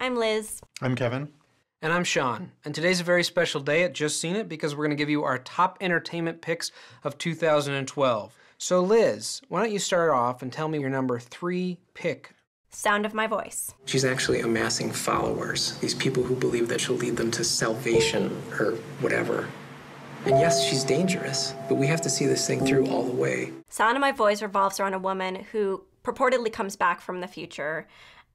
I'm Liz. I'm Kevin. And I'm Sean. And today's a very special day at Just Seen It because we're going to give you our top entertainment picks of 2012. So Liz, why don't you start off and tell me your number 3 pick? Sound of My Voice. She's actually amassing followers, these people who believe that she'll lead them to salvation or whatever. And yes, she's dangerous, but we have to see this thing through all the way. Sound of My Voice revolves around a woman who purportedly comes back from the future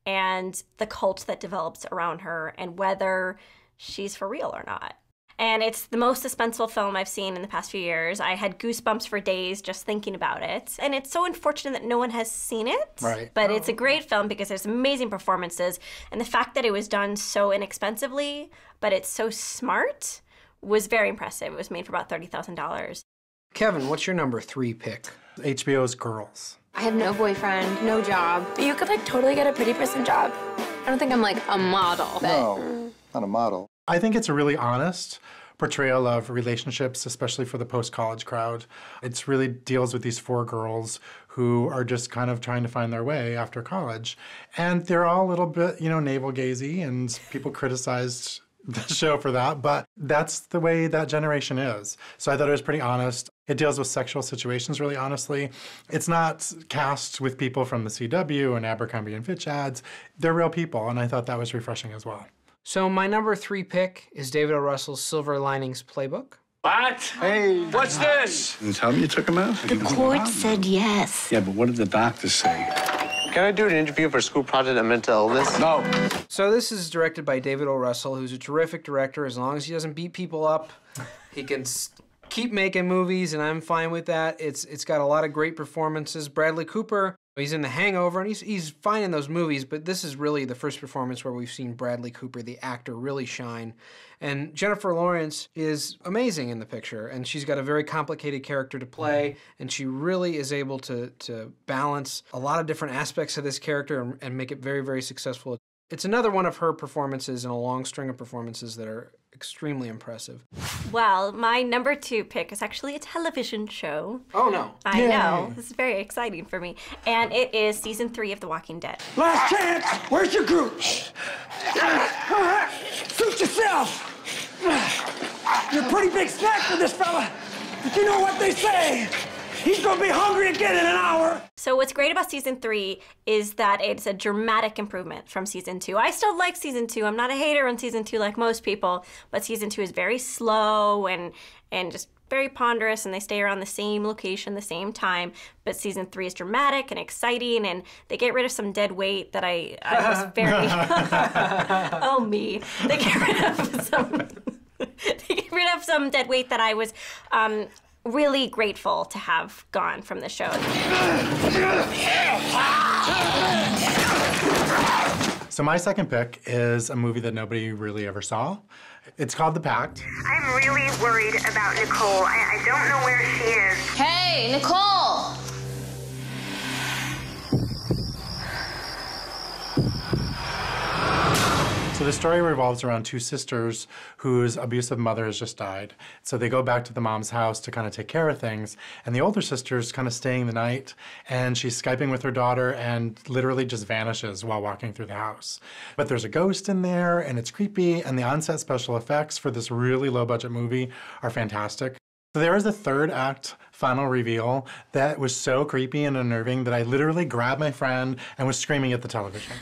and the cult that develops around her and whether she's for real or not. And it's the most suspenseful film I've seen in the past few years. I had goosebumps for days just thinking about it. And it's so unfortunate that no one has seen it. Right. But it's a great film because there's amazing performances. And the fact that it was done so inexpensively, but it's so smart, was very impressive. It was made for about $30,000. Kevin, what's your number 3 pick? HBO's Girls. I have no boyfriend, no job. But you could totally get a pretty person job. I don't think I'm a model. But... No, not a model. I think it's a really honest portrayal of relationships, especially for the post-college crowd. It really deals with these 4 girls who are just kind of trying to find their way after college. And they're all a little bit, navel-gazy, and people criticized the show for that, but that's the way that generation is. So I thought it was pretty honest. It deals with sexual situations really honestly. It's not cast with people from the CW and Abercrombie and Fitch ads. They're real people, and I thought that was refreshing as well. So my number 3 pick is David O. Russell's Silver Linings Playbook. What? Hey. What's this? Didn't tell me you took him out? The court said yes. Yeah, but what did the doctor say? Can I do an interview for a school project on mental illness? No. So this is directed by David O. Russell, who's a terrific director. As long as he doesn't beat people up, he can keep making movies, and I'm fine with that. It's got a lot of great performances. Bradley Cooper, he's in The Hangover, and he's fine in those movies, but this is really the first performance where we've seen Bradley Cooper, the actor, really shine. And Jennifer Lawrence is amazing in the picture, and she's got a very complicated character to play, and she really is able to balance a lot of different aspects of this character and make it very, very successful. It's another one of her performances in a long string of performances that are extremely impressive. Well, my number 2 pick is actually a television show. Oh, no. I know. This is very exciting for me. And it is season 3 of The Walking Dead. Last chance! Where's your group? Suit yourself! You're a pretty big snack for this fella. But you know what they say? He's gonna be hungry again in an hour. So what's great about season 3 is that it's a dramatic improvement from season 2. I still like season 2. I'm not a hater on season 2 like most people, but season 2 is very slow and just very ponderous, and they stay around the same location, the same time. But season 3 is dramatic and exciting, and they get rid of some dead weight that I was very... Oh, me. They get rid of some dead weight that I was really grateful to have gone from the show. So my second pick is a movie that nobody really ever saw. It's called The Pact. I'm really worried about Nicole. I don't know where she is. Hey, Nicole! So the story revolves around 2 sisters whose abusive mother has just died. So they go back to the mom's house to kind of take care of things. And the older sister's kind of staying the night, and she's Skyping with her daughter and literally just vanishes while walking through the house. But there's a ghost in there, and it's creepy, and the on-set special effects for this really low-budget movie are fantastic. So there was a 3rd act final reveal that was so creepy and unnerving that I literally grabbed my friend and was screaming at the television.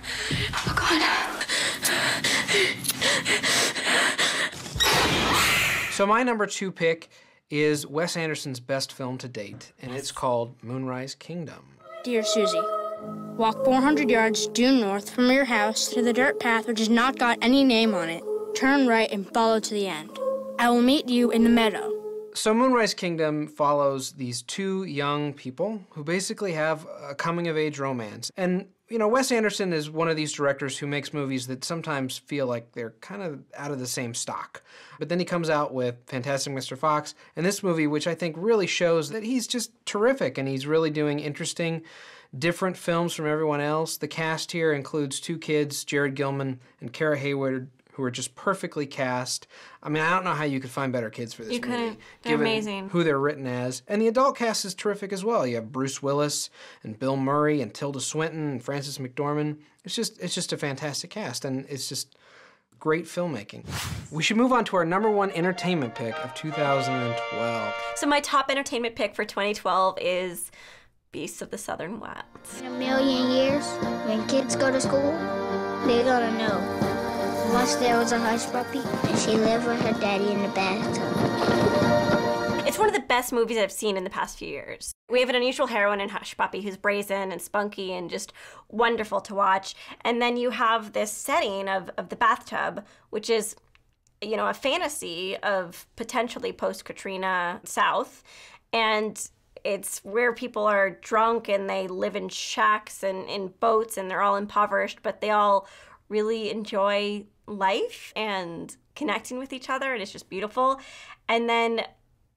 Oh, God. So my number 2 pick is Wes Anderson's best film to date, and it's called Moonrise Kingdom. Dear Susie, walk 400 yards due north from your house to the dirt path which has not got any name on it. Turn right and follow to the end. I will meet you in the meadow. So Moonrise Kingdom follows these 2 young people who basically have a coming-of-age romance. And, Wes Anderson is one of these directors who makes movies that sometimes feel like they're kind of out of the same stock. But then he comes out with Fantastic Mr. Fox and this movie, which I think really shows that he's just terrific and he's really doing interesting, different films from everyone else. The cast here includes 2 kids, Jared Gilman and Kara Hayward, who are just perfectly cast. I mean, I don't know how you could find better kids for this movie. You couldn't. They're given amazing. Who they're written as. And the adult cast is terrific as well. You have Bruce Willis and Bill Murray and Tilda Swinton and Frances McDormand. It's just a fantastic cast, and it's just great filmmaking. We should move on to our #1 entertainment pick of 2012. So my top entertainment pick for 2012 is Beasts of the Southern Wilds. In a million years, when kids go to school, they're gonna know. Once there was a hush puppy, and she lived with her daddy in the bathtub. It's one of the best movies I've seen in the past few years. We have an unusual heroine in Hush Puppy who's brazen and spunky and just wonderful to watch. And then you have this setting of the bathtub, which is, you know, a fantasy of potentially post-Katrina South. And it's where people are drunk and they live in shacks and in boats and they're all impoverished, but they all really enjoy life and connecting with each other, and it's just beautiful. And then,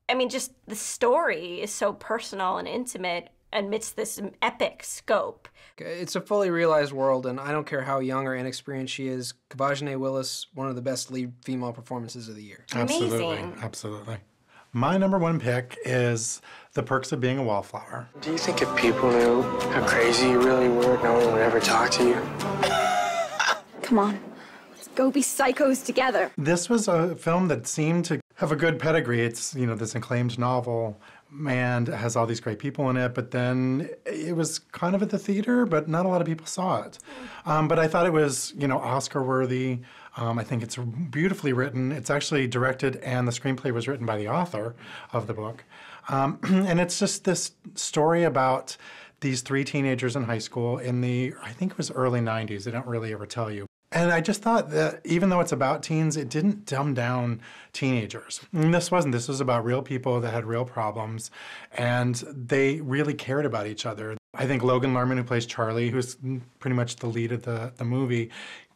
I mean, just the story is so personal and intimate amidst this epic scope. It's a fully realized world, and I don't care how young or inexperienced she is. Kavajane Willis, one of the best lead female performances of the year. Absolutely, Amazing. absolutely. My #1 pick is The Perks of Being a Wallflower. Do you think if people knew how crazy you really were, no one would ever talk to you? Come on, let's go be psychos together. This was a film that seemed to have a good pedigree. It's, you know, this acclaimed novel and it has all these great people in it, but then it was kind of at the theater, but not a lot of people saw it. But I thought it was, you know, Oscar-worthy. I think it's beautifully written. It's actually directed, and the screenplay was written by the author of the book. And it's just this story about these 3 teenagers in high school in the, I think it was early 90s. They don't really ever tell you. And I just thought that even though it's about teens, it didn't dumb down teenagers. And this wasn't. This was about real people that had real problems, and they really cared about each other. I think Logan Lerman, who plays Charlie, who's pretty much the lead of the movie,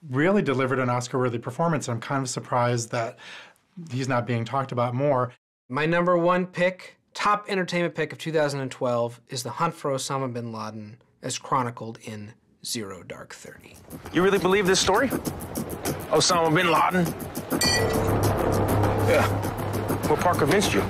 really delivered an Oscar-worthy performance. I'm kind of surprised that he's not being talked about more. My #1 pick, top entertainment pick of 2012, is The Hunt for Osama bin Laden, as chronicled in Zero Dark 30. You really believe this story? Osama bin Laden? Yeah. What part convinced you?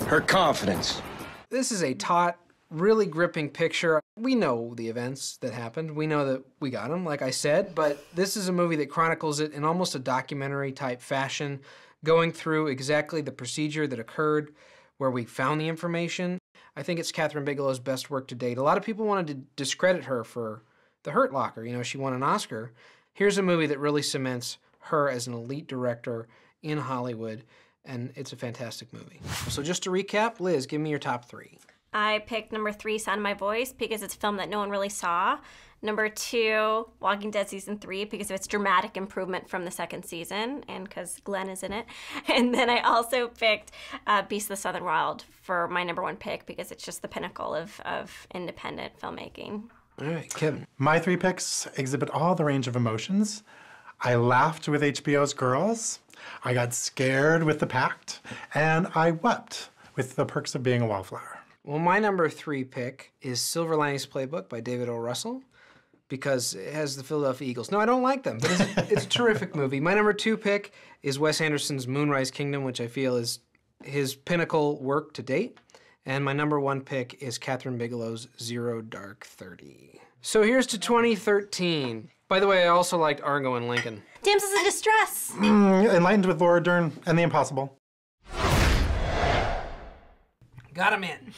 Her confidence. This is a taut, really gripping picture. We know the events that happened. We know that we got them, like I said, but this is a movie that chronicles it in almost a documentary-type fashion, going through exactly the procedure that occurred, where we found the information. I think it's Kathryn Bigelow's best work to date. A lot of people wanted to discredit her for The Hurt Locker. You know, she won an Oscar. Here's a movie that really cements her as an elite director in Hollywood, and it's a fantastic movie. So just to recap, Liz, give me your top 3. I picked #3, Sound of My Voice, because it's a film that no one really saw. #2, Walking Dead Season 3, because of its dramatic improvement from the second season, and because Glenn is in it. And then I also picked Beast of the Southern Wild for my #1 pick, because it's just the pinnacle of independent filmmaking. All right, Kevin. My 3 picks exhibit all the range of emotions. I laughed with HBO's Girls, I got scared with The Pact, and I wept with The Perks of Being a Wallflower. Well, my #3 pick is Silver Linings Playbook by David O. Russell, because it has the Philadelphia Eagles. No, I don't like them, but it's a terrific movie. My #2 pick is Wes Anderson's Moonrise Kingdom, which I feel is his pinnacle work to date. And my #1 pick is Kathryn Bigelow's Zero Dark 30. So here's to 2013. By the way, I also liked Argo and Lincoln. Damsels in Distress. Enlightened with Laura Dern and The Impossible. Got him in.